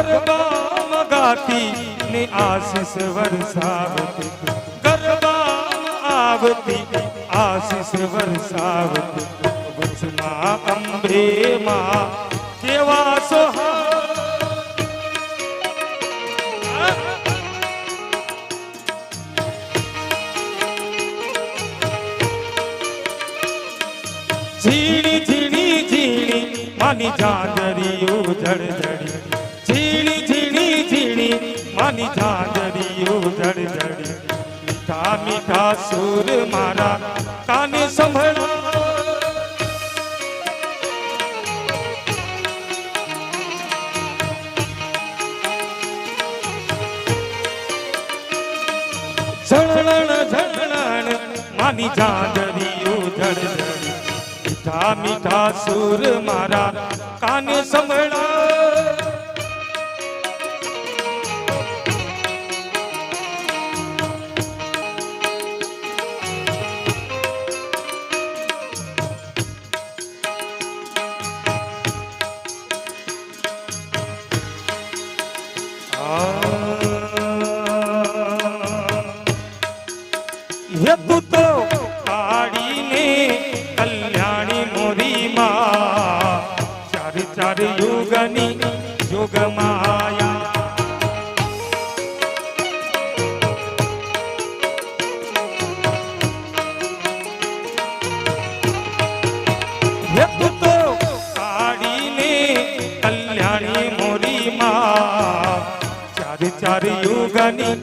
ગરબામાં ગાતી ને આશીષ વરસાવતી, ગરબામાં આવતી આશીષ વરસાવતી, વચમાં અંબે માં કેવા સોહા ઝીણી ઝીણી ઝીણી માની ઝાંઝરીઓ જળજળી, ઝીણી ઝીણી ઝીણી માની ઝાંઝરીઓ જળજળી, મીઠા મીઠા સુર મારા કાને સંભળા, ઝળણ ઝળણ માની ઝાંઝરીઓ જળજળી, મીઠા મીઠા સુર મારા કાને સંભળા, હે તું તો કાળીને કલ્યાણી મોરી માં, ચાર ચાર યુગની યુગ માયા, હે તું તો કાળીને કલ્યાણી મોરી માં, ચાર ચાર યુગની